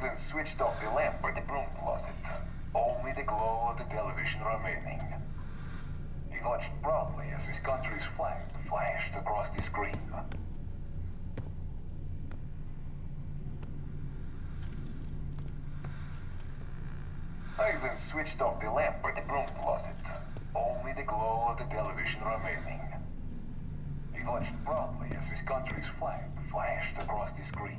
even switched off the lamp at the broom closet. Only the glow of the television remaining. He watched proudly as his country's flag flashed across the screen. I even switched off the lamp at the broom closet. Only the glow of the television remaining. He watched proudly as his country's flag flashed across the screen.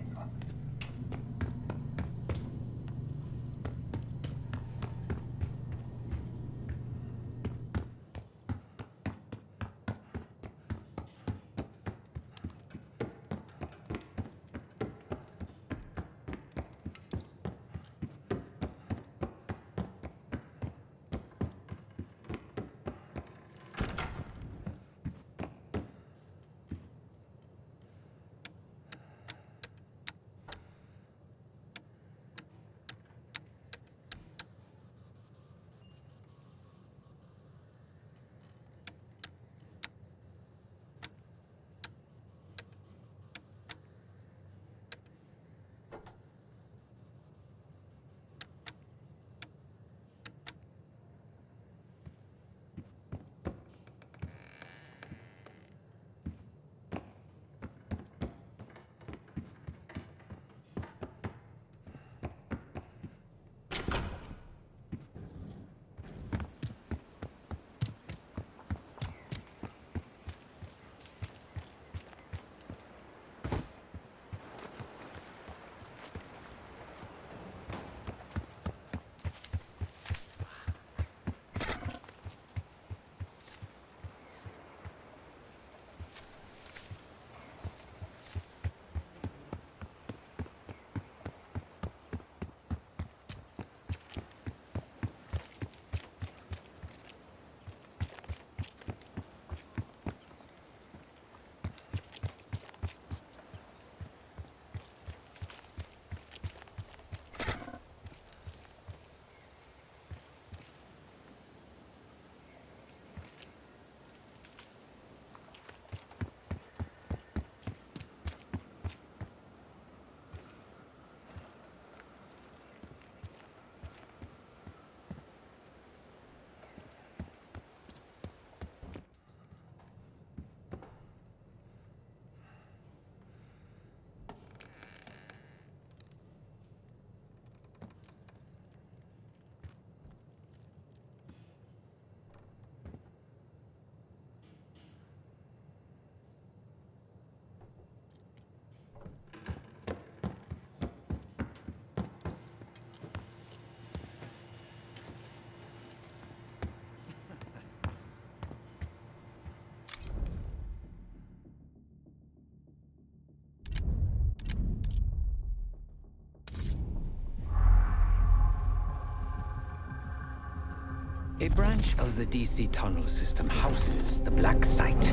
A branch of the DC tunnel system houses the Black Site,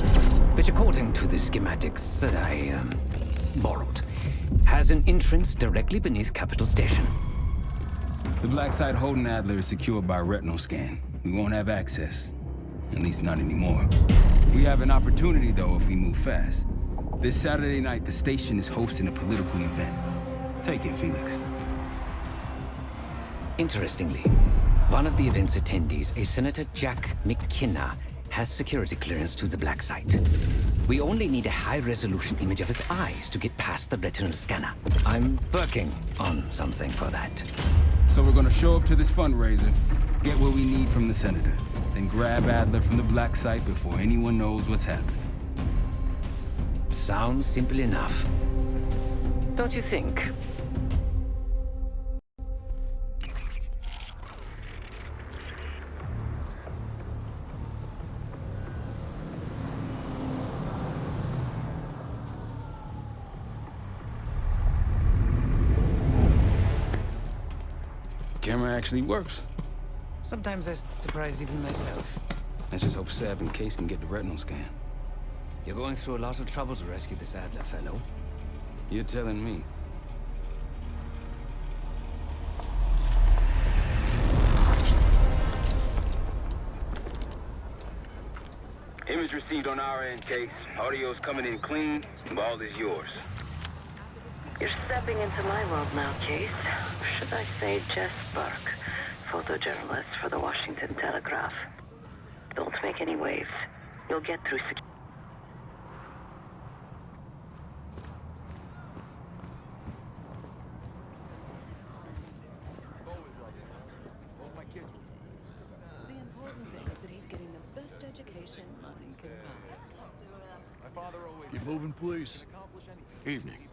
which according to the schematics that I borrowed, has an entrance directly beneath Capital Station. The Black Site holding Adler is secured by retinal scan. We won't have access. At least not anymore. We have an opportunity, though, if we move fast. This Saturday night, the station is hosting a political event. Take it, Felix. Interestingly, one of the event's attendees, a Senator Jack McKenna, has security clearance to the Black Site. We only need a high-resolution image of his eyes to get past the retinal scanner. I'm working on something for that. So we're gonna show up to this fundraiser, get what we need from the Senator, then grab Adler from the Black Site before anyone knows what's happening. Sounds simple enough. Don't you think? Camera actually works. Sometimes I surprise even myself. Let's just hope Sav and Case can get the retinal scan. You're going through a lot of trouble to rescue this Adler fellow. You're telling me. Image received on our end, Case. Audio's coming in clean. Ball is yours. You're stepping into my world now, Case. Should I say Jess Burke, photojournalist for the Washington Telegraph. Don't make any waves. You'll get through security. The important thing is that he's getting the best education money can buy. Keep moving, please. Evening.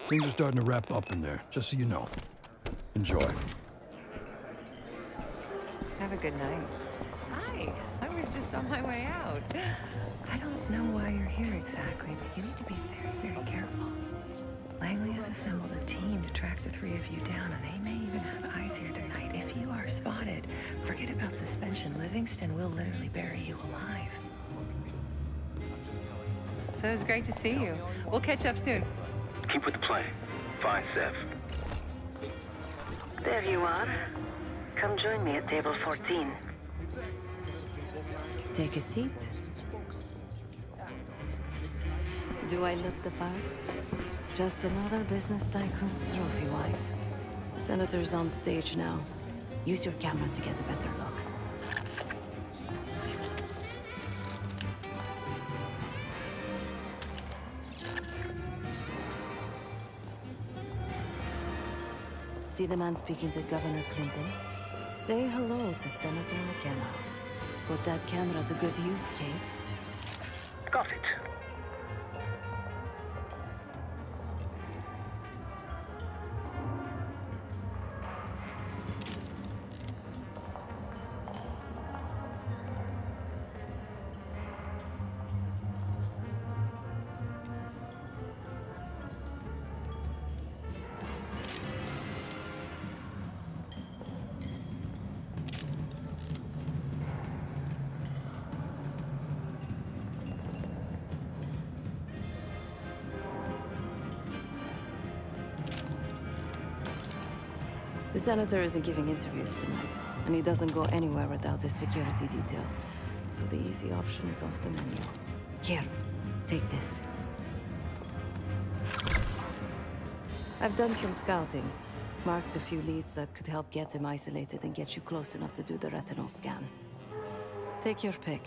Things are starting to wrap up in there, just so you know. Enjoy. Have a good night. Hi. I was just on my way out. I don't know why you're here exactly, but you need to be very, very careful. Langley has assembled a team to track the three of you down, and they may even have eyes here tonight. If you are spotted, forget about suspension. Livingston will literally bury you alive. So it was great to see you. We'll catch up soon. Keep with the plan. Fine, Sev. There you are. Come join me at table 14. Take a seat. Do I look the part? Just another business tycoon's trophy wife. Senator's on stage now. Use your camera to get a better look. See the man speaking to Governor Clinton? Say hello to Senator McKenna. Put that camera to good use, Case. Got it. The senator isn't giving interviews tonight, and he doesn't go anywhere without his security detail. So the easy option is off the menu. Here, take this. I've done some scouting. Marked a few leads that could help get him isolated and get you close enough to do the retinal scan. Take your pick.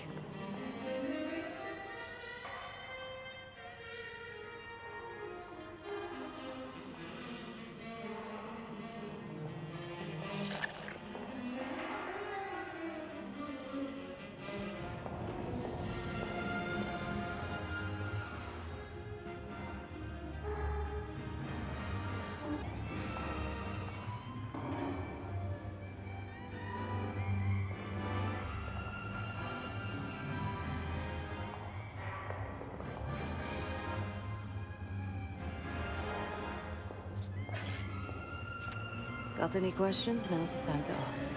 Got any questions? Now's the time to ask.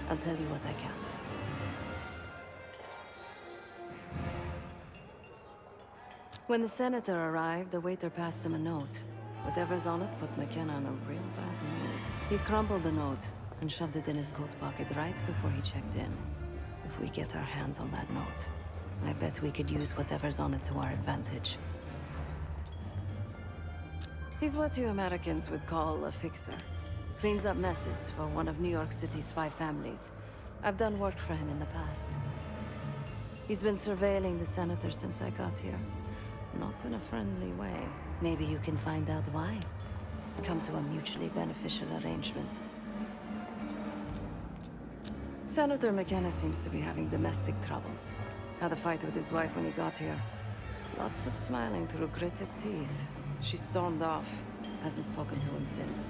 I'll tell you what I can. When the senator arrived, the waiter passed him a note. Whatever's on it put McKenna in a real bad mood. He crumpled the note and shoved it in his coat pocket right before he checked in. If we get our hands on that note, I bet we could use whatever's on it to our advantage. He's what you Americans would call a fixer. Cleans up messes for one of New York City's 5 families. I've done work for him in the past. He's been surveilling the senator since I got here. Not in a friendly way. Maybe you can find out why. Come to a mutually beneficial arrangement. Senator McKenna seems to be having domestic troubles. Had a fight with his wife when he got here. Lots of smiling through gritted teeth. She stormed off. Hasn't spoken to him since.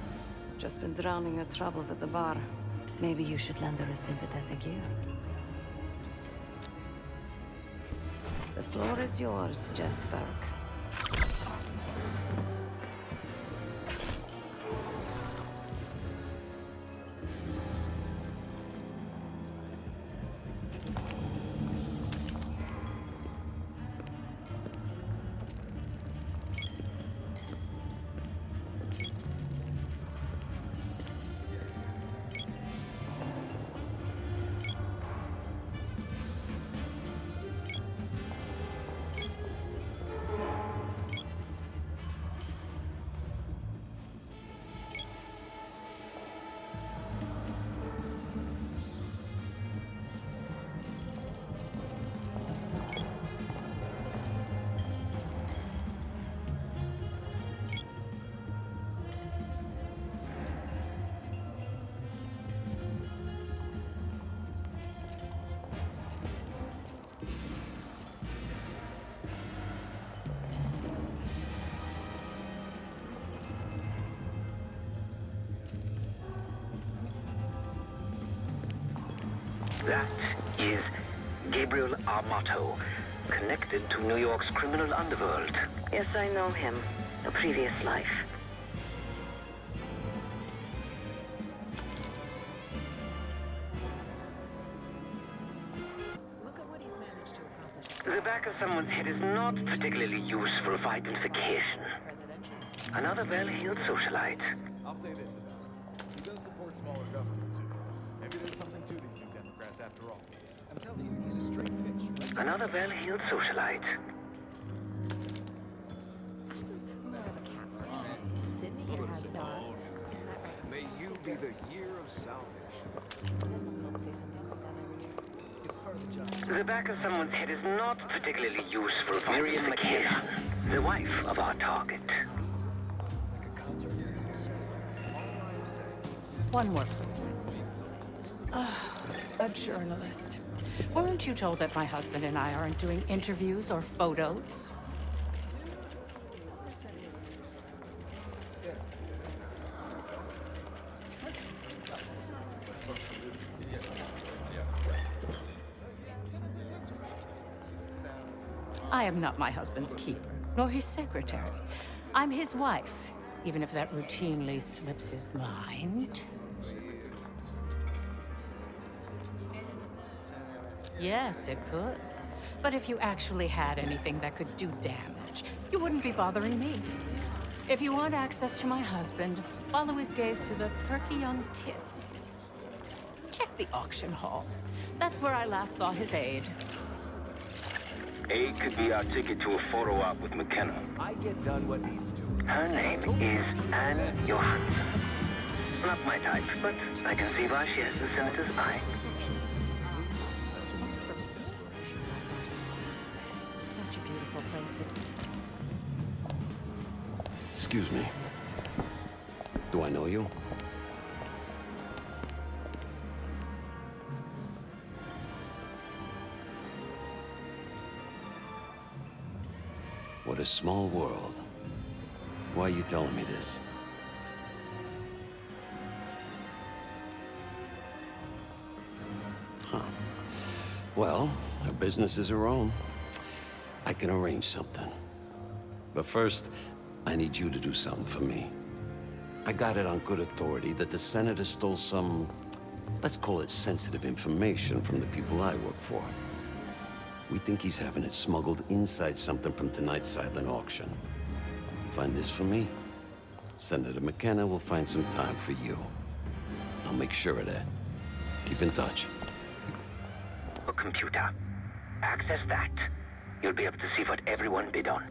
Just been drowning her troubles at the bar. Maybe you should lend her a sympathetic ear. The floor is yours, Jess Burke. That is Gabriel Armato, connected to New York's criminal underworld. Yes, I know him. A previous life. Look at what he's managed to accomplish. The back of someone's head is not particularly useful for identification. Presidential. Another well-heeled socialite. I'll say this about him. He does support smaller government, too. Maybe there's something to these new Democrats after all. I'm telling you, he's a straight pitch. Right? Another well-heeled socialite. More of a cat person. Sydney here has dog. Isn't that right? May you be the year of salvation. It's part of the job. The back of someone's head is not particularly useful for Miriam McKenna, the wife of our target. One more, please. A journalist. Weren't you told that my husband and I aren't doing interviews or photos? I am not my husband's keeper, nor his secretary. I'm his wife, even if that routinely slips his mind. Yes, it could. But if you actually had anything that could do damage, you wouldn't be bothering me. If you want access to my husband, follow his gaze to the perky young tits. Check the auction hall. That's where I last saw his aide. A could be our ticket to a photo op with McKenna. I get done what needs to. Her name is Anne Johansson. Not my type, but I can see why she has the senator's eye. Such a beautiful place to be. Excuse me. Do I know you? What a small world. Why are you telling me this? Huh. Well, her business is her own. I can arrange something. But first, I need you to do something for me. I got it on good authority that the senator stole some, let's call it sensitive information from the people I work for. We think he's having it smuggled inside something from tonight's silent auction. Find this for me. Senator McKenna will find some time for you. I'll make sure of that. Keep in touch. A computer. Access that. You'll be able to see what everyone bid on.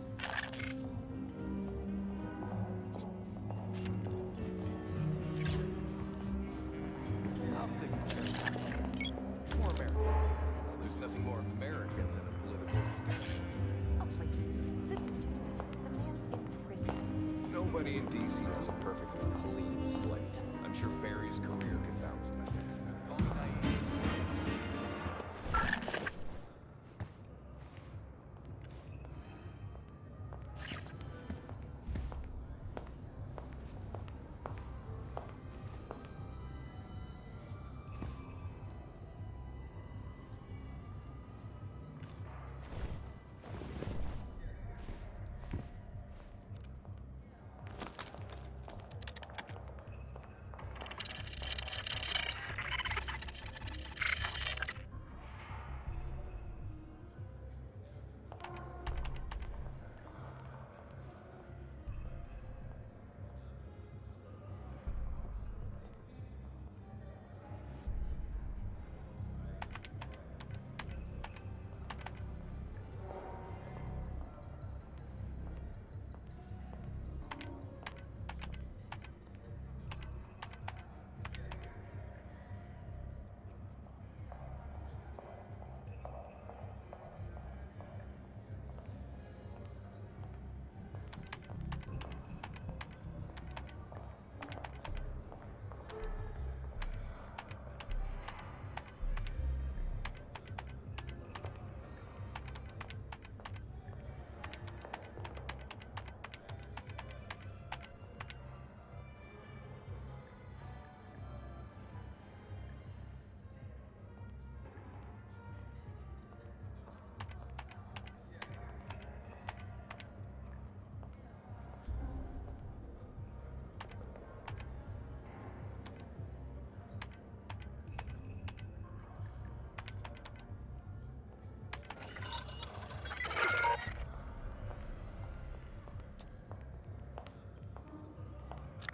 I'll stick with you. More American. There's nothing more American than a political scandal. Oh, please. This is different. The man's in prison. Nobody in D.C. has a perfectly clean slate. I'm sure Barry's career can bounce back.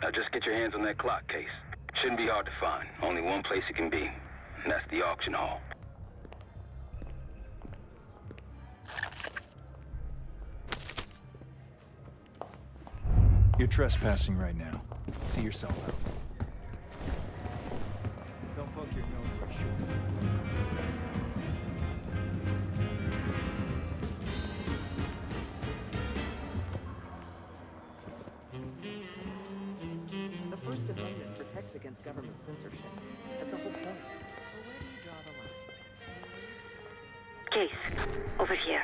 Now just get your hands on that clock case. Shouldn't be hard to find. Only one place it can be, and that's the auction hall. You're trespassing right now. See yourself out. Don't poke your nose where it shouldn't. The First Amendment protects against government censorship. That's the whole point. Well, where do you draw the line? Case, over here.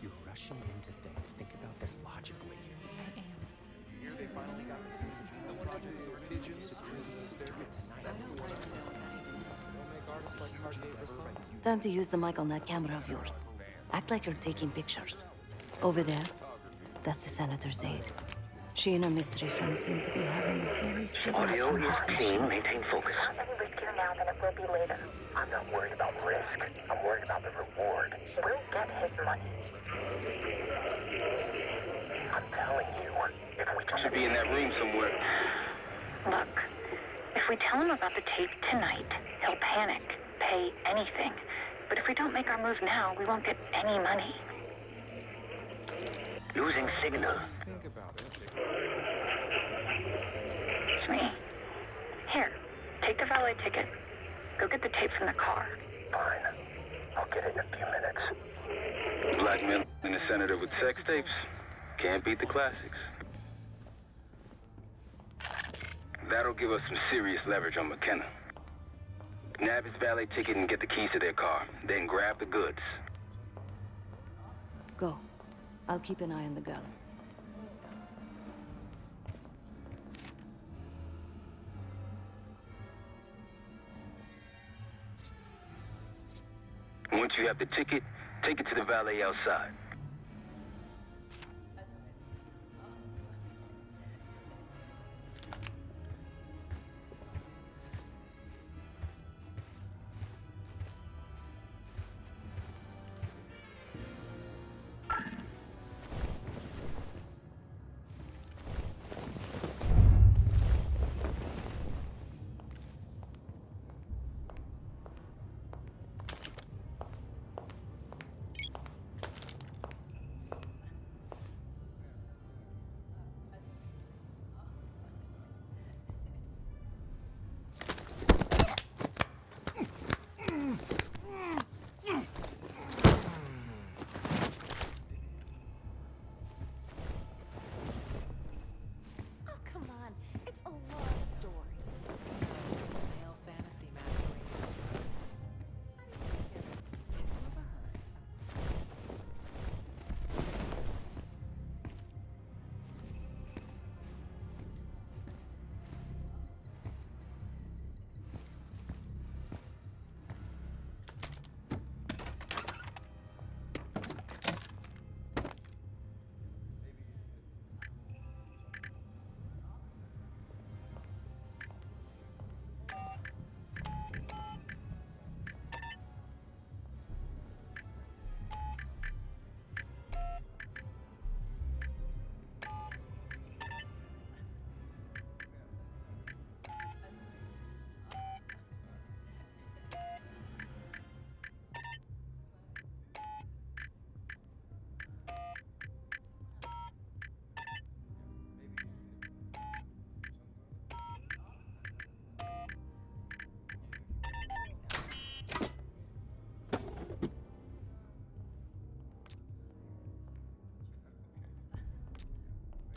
You're rushing into things. Think about this logically. I am. Here they finally got the Genome Project started. Pigeons, Time to use the MichaelNet camera of yours. Act like you're taking pictures. Over there, that's the senator's aide. She and her mystery friend seem to be having a very serious Audio, your conversation. team, maintain focus. Riskier now than it will be later. I'm not worried about risk. I'm worried about the reward. We'll get his money. I'm telling you, if we Should be in that room somewhere. Look, if we tell him about the tape tonight, he'll panic, pay anything. But if we don't make our move now, we won't get any money. losing signal. Think about it. It's me. Here, take the valet ticket. Go get the tape from the car. Fine. I'll get it in a few minutes. Blackmailing the senator with sex tapes? Can't beat the classics. That'll give us some serious leverage on McKenna. Nab his valet ticket and get the keys to their car. Then grab the goods. Go. I'll keep an eye on the gun. Once you have the ticket, take it to the valet outside.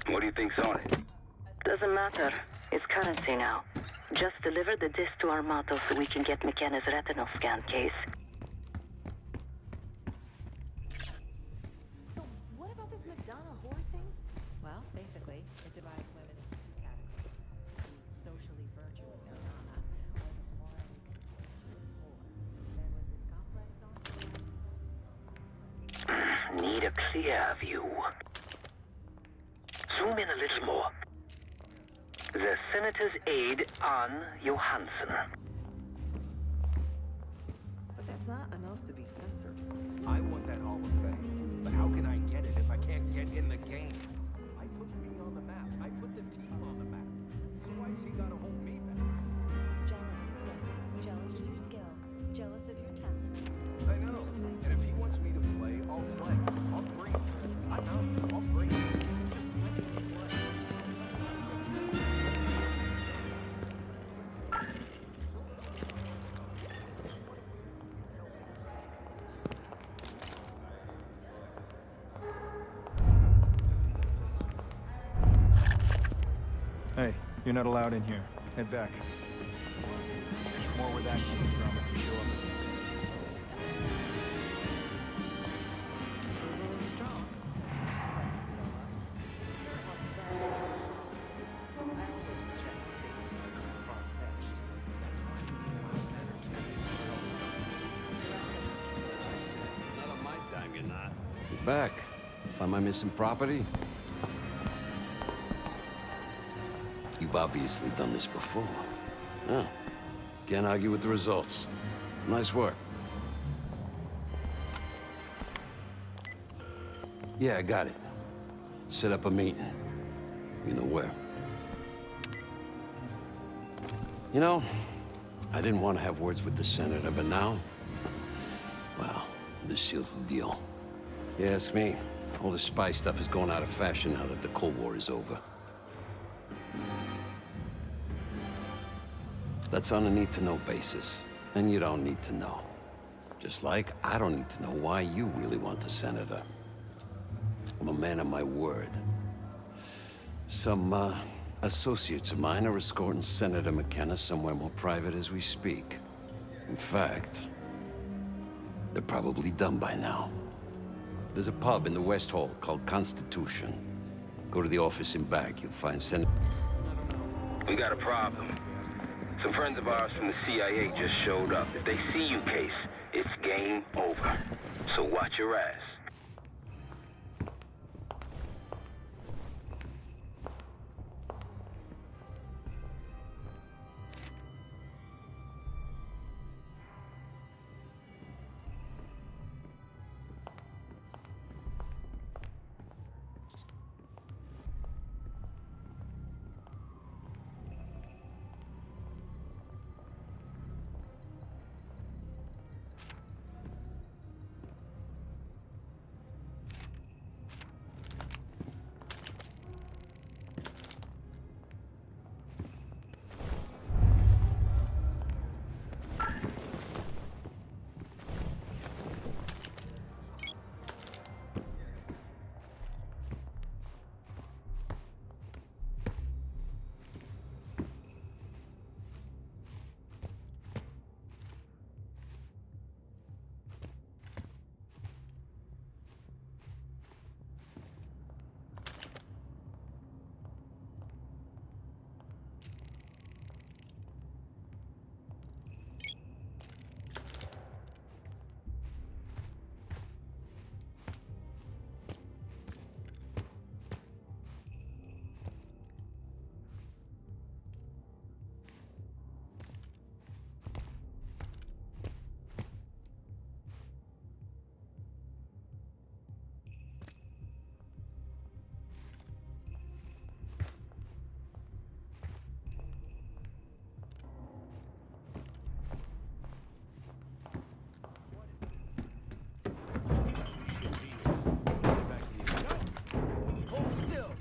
What do you think's on it? Doesn't matter. It's currency now. Just deliver the disc to Armato so we can get McKenna's retinal scan case. So, what about this Madonna whore thing? Well, basically, it divides women into two categories. The socially virtuous Madonna, or the morally conspicuous whore. There was this complex on Need a clear view. Zoom in a little more. The Senator's aide, Anne Johansson. But that's not enough to be censored. I want that Hall of Fame, but how can I get it if I can't get in the game? I put me on the map. I put the team on the map. You're not allowed in here. Head back. More where that came from if you show up again. Approval is strong until gas prices go up. There are facts. I always reject the statements that are too far-fetched. That's why we need a lot better candidate details about this. Not on my dime, you're not. You're back. Find my missing property? You've obviously done this before. Yeah. Can't argue with the results. Nice work. Yeah, I got it. Set up a meeting. You know where. You know, I didn't want to have words with the senator, but now... well, this seals the deal. You ask me, all the spy stuff is going out of fashion now that the Cold War is over. That's on a need-to-know basis, and you don't need to know. Just like I don't need to know why you really want the senator. I'm a man of my word. Some, associates of mine are escorting Senator McKenna somewhere more private as we speak. In fact, they're probably done by now. There's a pub in the West Hall called Constitution. Go to the office in back, you'll find Senator... We got a problem. Some friends of ours from the CIA just showed up. If they see you, Case, it's game over. So watch your ass.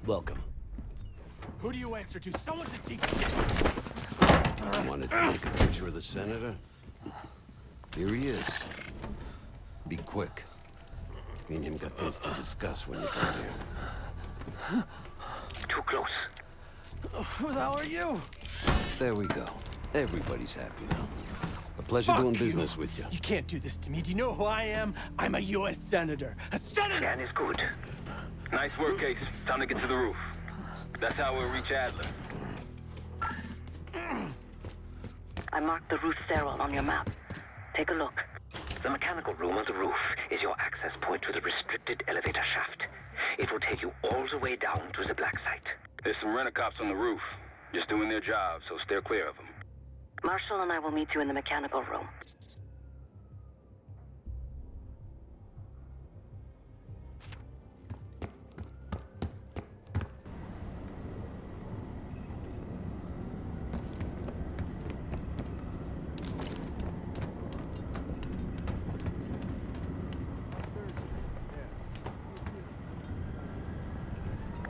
Welcome. Who do you answer to? Someone's a deep shit. I wanted to take a picture of the senator. Here he is. Be quick. Me and him got things to discuss when you got here. Too close. Who the hell are you? There we go. Everybody's happy now. A pleasure doing business with you. You can't do this to me. Do you know who I am? I'm a U.S. senator. A senator! Jan is good. Nice work, Case. Time to get to the roof. That's how we'll reach Adler. I marked the roof stairwell on your map. Take a look. The mechanical room on the roof is your access point to the restricted elevator shaft. It will take you all the way down to the black site. There's some rent-a-cops on the roof. Just doing their job, so steer clear of them. Marshall and I will meet you in the mechanical room.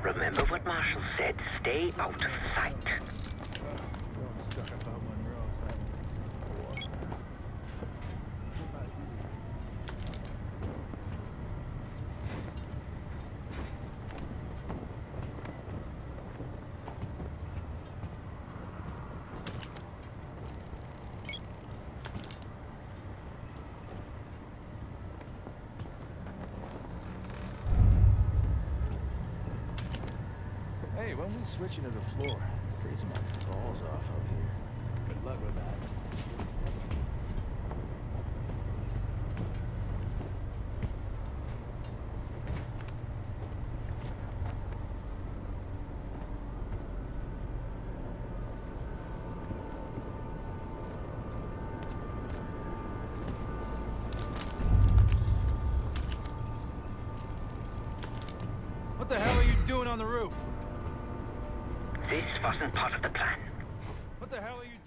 Remember what Marshall said. Stay out of sight. when we switch into the floor, freeze my balls off up here. Good luck with that. What the hell are you doing on the roof? This wasn't part of the plan. What the hell are you